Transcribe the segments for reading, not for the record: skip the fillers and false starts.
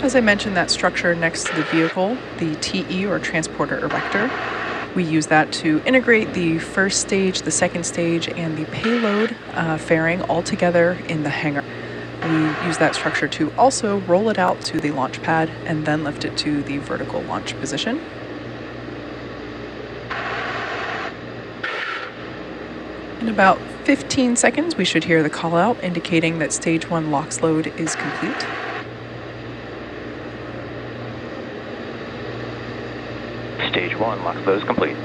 As I mentioned, that structure next to the vehicle, the TE or transporter erector, we use that to integrate the first stage, the second stage, and the payload fairing all together in the hangar. We use that structure to also roll it out to the launch pad and then lift it to the vertical launch position. In about 15 seconds, we should hear the call out indicating that stage 1 LOX load is complete. Stage 1 LOX load is complete.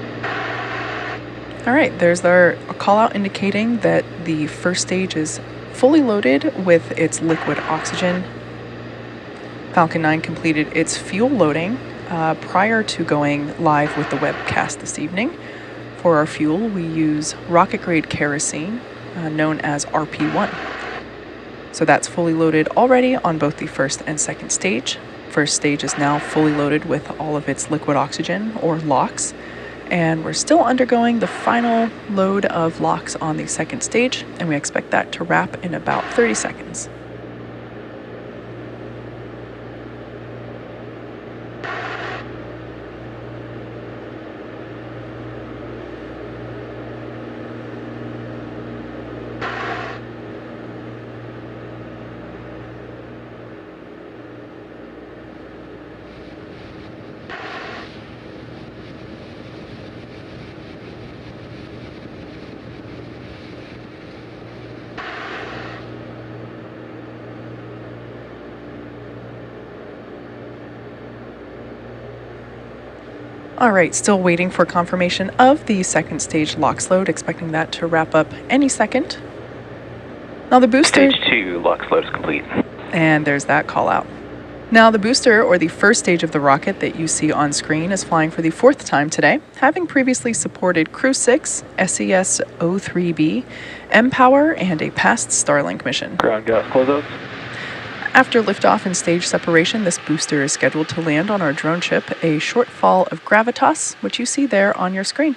All right, there's our call out indicating that the first stage is fully loaded with its liquid oxygen. Falcon 9 completed its fuel loading prior to going live with the webcast this evening. For our fuel, we use rocket-grade kerosene, known as RP1. So that's fully loaded already on both the first and second stage. First stage is now fully loaded with all of its liquid oxygen, or LOX, and we're still undergoing the final load of LOX on the second stage, and we expect that to wrap in about 30 seconds. All right, still waiting for confirmation of the second stage LOX load, expecting that to wrap up any second. Now the booster... Stage 2 LOX load is complete. And there's that call out. Now the booster, or the first stage of the rocket that you see on screen, is flying for the 4th time today, having previously supported Crew 6, SES-03B, mPOWER, and a past Starlink mission. Ground gas closeouts. After liftoff and stage separation, this booster is scheduled to land on our drone ship, a short fall of gravitas, which you see there on your screen.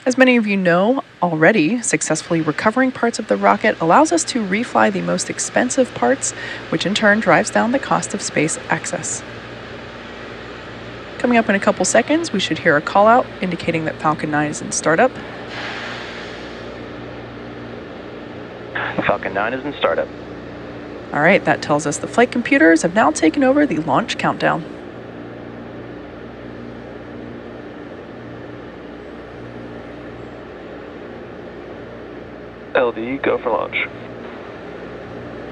As many of you know already, successfully recovering parts of the rocket allows us to refly the most expensive parts, which in turn drives down the cost of space access. Coming up in a couple seconds, we should hear a call out indicating that Falcon 9 is in startup. Falcon 9 is in startup. All right, that tells us the flight computers have now taken over the launch countdown. LD, go for launch.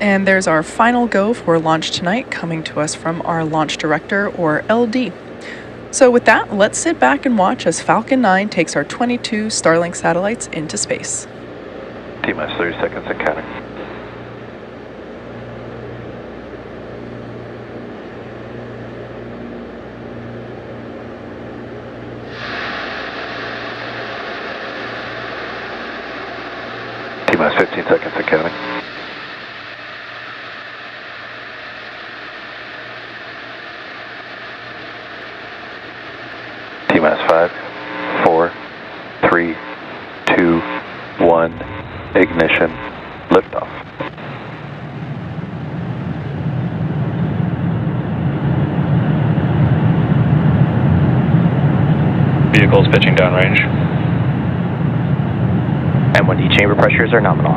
And there's our final go for launch tonight, coming to us from our launch director, or LD. So with that, let's sit back and watch as Falcon 9 takes our 22 Starlink satellites into space. T-minus 30 seconds and counting. T-minus 15 seconds and counting. T-minus 5, 4, 3, 2, 1, ignition, liftoff. Vehicles pitching downrange. M1D chamber pressures are nominal.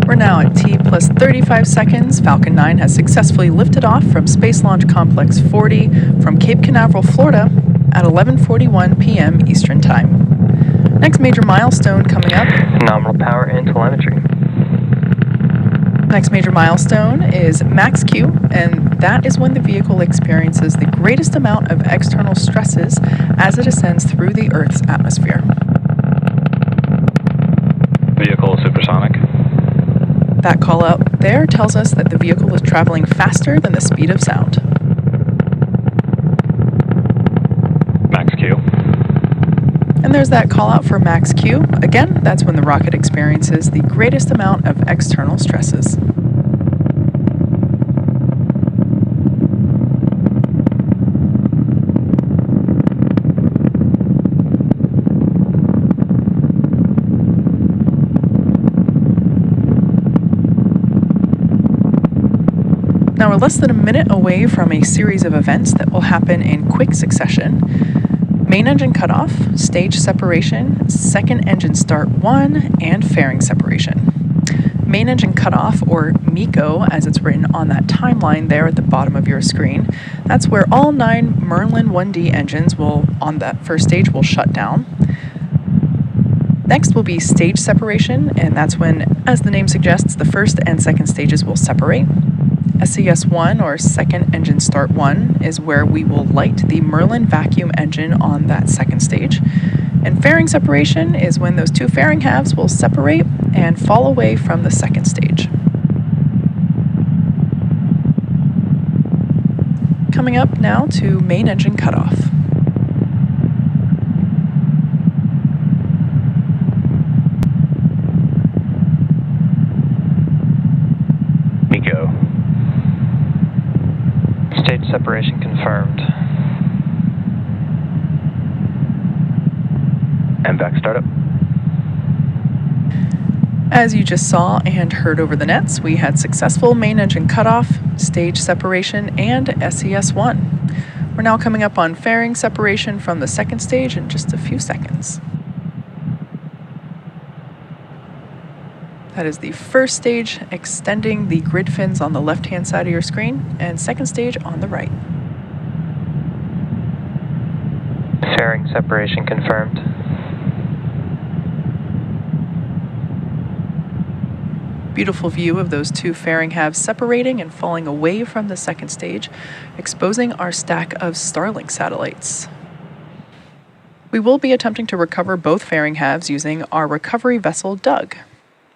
We're now at T plus 35 seconds. Falcon 9 has successfully lifted off from Space Launch Complex 40 from Cape Canaveral, Florida at 11:41 p.m. Eastern Time. Next major milestone coming up. Nominal power and telemetry. Next major milestone is max Q, and that is when the vehicle experiences the greatest amount of external stresses as it ascends through the Earth's atmosphere. Vehicle supersonic. That call out there tells us that the vehicle is traveling faster than the speed of sound. Max Q. And there's that call out for max Q. Again, that's when the rocket experiences the greatest amount of external stresses. we're less than a minute away from a series of events that will happen in quick succession. Main engine cutoff, stage separation, second engine start 1, and fairing separation. Main engine cutoff, or MECO, as it's written on that timeline there at the bottom of your screen, that's where all 9 Merlin 1D engines on that first stage will shut down. Next will be stage separation, and that's when, as the name suggests, the first and second stages will separate. SES1, or second engine start 1, is where we will light the Merlin vacuum engine on that second stage. And fairing separation is when those 2 fairing halves will separate and fall away from the second stage. Coming up now to main engine cutoff. MECO. Stage separation confirmed. MVAC startup. As you just saw and heard over the nets, we had successful main engine cutoff, stage separation, and SES1. We're now coming up on fairing separation from the second stage in just a few seconds. That is the first stage, extending the grid fins on the left-hand side of your screen, and second stage on the right. Fairing separation confirmed. Beautiful view of those 2 fairing halves separating and falling away from the second stage, exposing our stack of Starlink satellites. We will be attempting to recover both fairing halves using our recovery vessel Doug.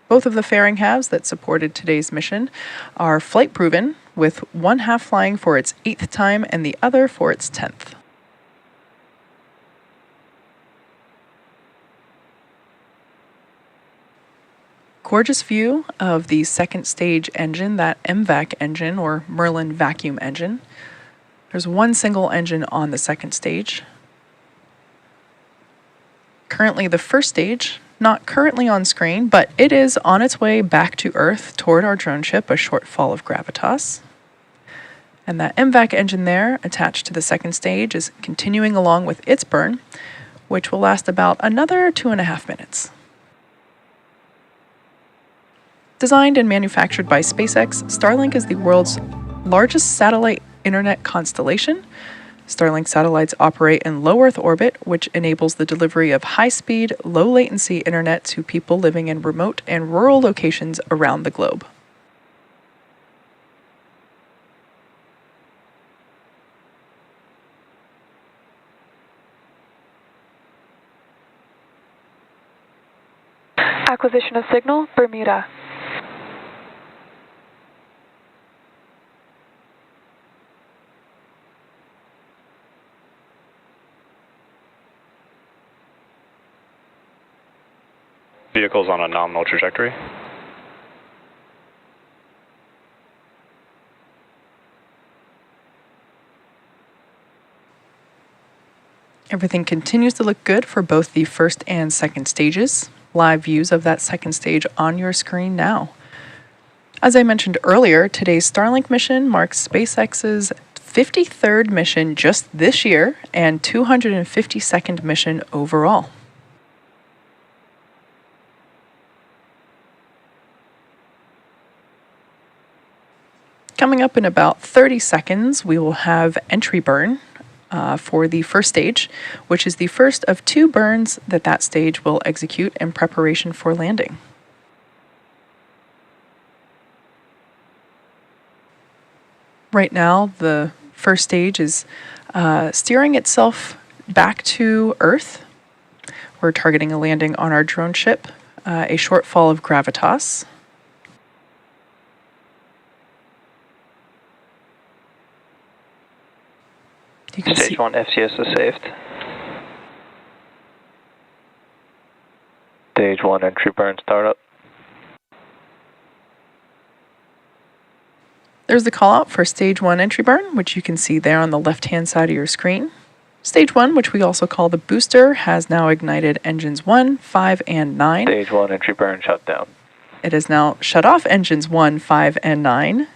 Both of the fairing halves that supported today's mission are flight proven, with one half flying for its 8th time and the other for its 10th. Gorgeous view of the second stage engine, that MVAC engine, or Merlin vacuum engine. There's one single engine on the second stage. Currently the first stage, not currently on screen, but it is on its way back to Earth toward our drone ship, a short fall of gravitas. And that MVAC engine there, attached to the second stage, is continuing along with its burn, which will last about another 2.5 minutes. Designed and manufactured by SpaceX, Starlink is the world's largest satellite internet constellation. Starlink satellites operate in low Earth orbit, which enables the delivery of high-speed, low-latency internet to people living in remote and rural locations around the globe. Acquisition of signal, Bermuda. Vehicles on a nominal trajectory. Everything continues to look good for both the first and second stages. Live views of that second stage on your screen now. As I mentioned earlier, today's Starlink mission marks SpaceX's 53rd mission just this year and 252nd mission overall. Coming up in about 30 seconds, we will have entry burn for the first stage, which is the first of 2 burns that stage will execute in preparation for landing. Right now, the first stage is steering itself back to Earth. We're targeting a landing on our drone ship, a short fall of gravitas. You can Stage 1 FCS is saved. Stage 1 entry burn startup. There's the call out for Stage 1 entry burn, which you can see there on the left-hand side of your screen. Stage 1, which we also call the booster, has now ignited engines 1, 5, and 9. Stage 1 entry burn shut down. It has now shut off engines 1, 5, and 9.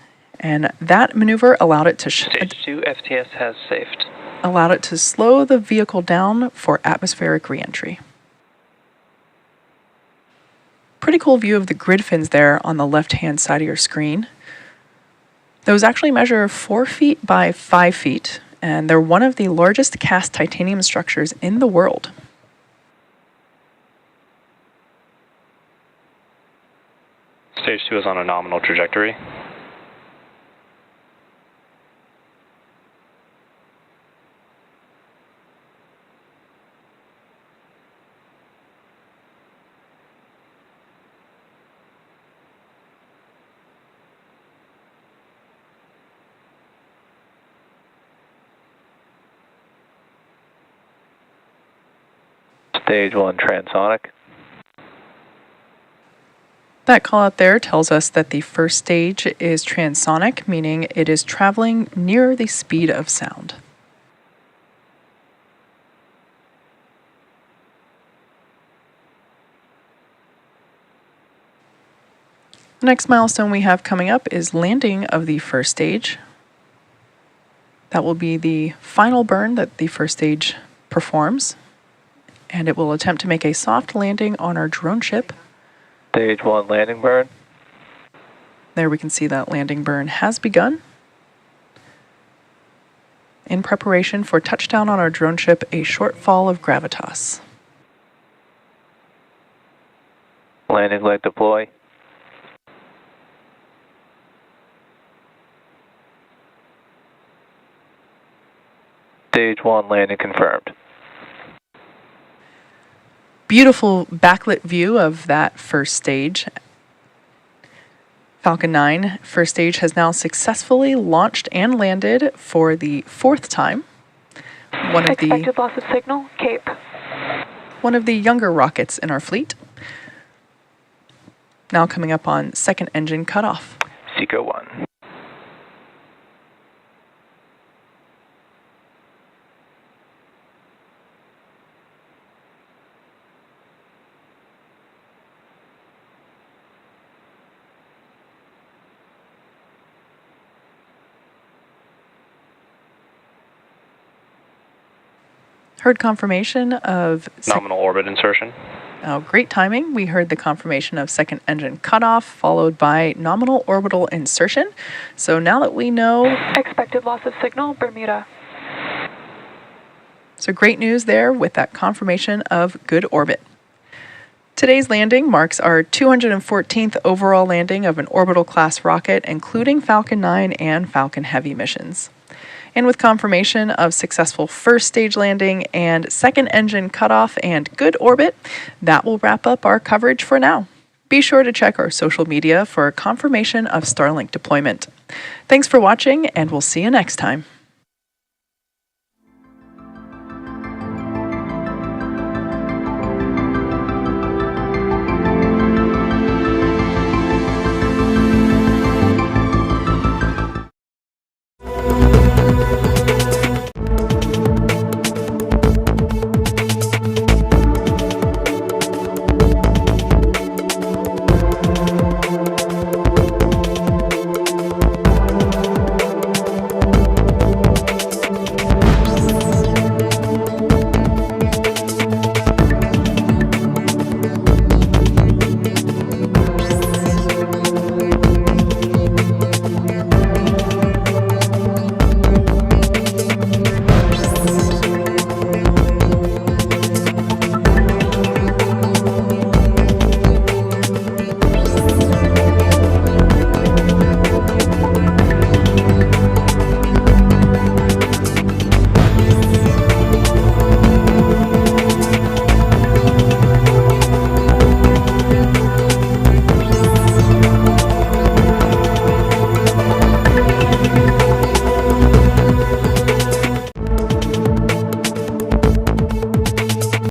And that maneuver allowed it to Stage 2 FTS has safed. Allowed it to slow the vehicle down for atmospheric reentry. Pretty cool view of the grid fins there on the left-hand side of your screen. Those actually measure 4 feet by 5 feet, and they're one of the largest cast titanium structures in the world. Stage 2 is on a nominal trajectory. Stage 1 transonic. That call out there tells us that the first stage is transonic, meaning it is traveling near the speed of sound. The next milestone we have coming up is landing of the first stage. That will be the final burn that the first stage performs, and it will attempt to make a soft landing on our drone ship. Stage 1 landing burn. There we can see that landing burn has begun. In preparation for touchdown on our drone ship, a short fall of gravitas. Landing leg deploy. Stage 1 landing confirmed. Beautiful backlit view of that first stage. Falcon 9 first stage has now successfully launched and landed for the 4th time. Expected loss of signal, Cape. One of the younger rockets in our fleet. Now coming up on second engine cutoff. Seco 1. Heard confirmation of Nominal orbit insertion. Oh, great timing. We heard the confirmation of second engine cutoff, followed by nominal orbital insertion. So now that we know... Expected loss of signal, Bermuda. So great news there with that confirmation of good orbit. Today's landing marks our 214th overall landing of an orbital class rocket, including Falcon 9 and Falcon Heavy missions. And with confirmation of successful first stage landing and second engine cutoff and good orbit, that will wrap up our coverage for now. Be sure to check our social media for confirmation of Starlink deployment. Thanks for watching, and we'll see you next time.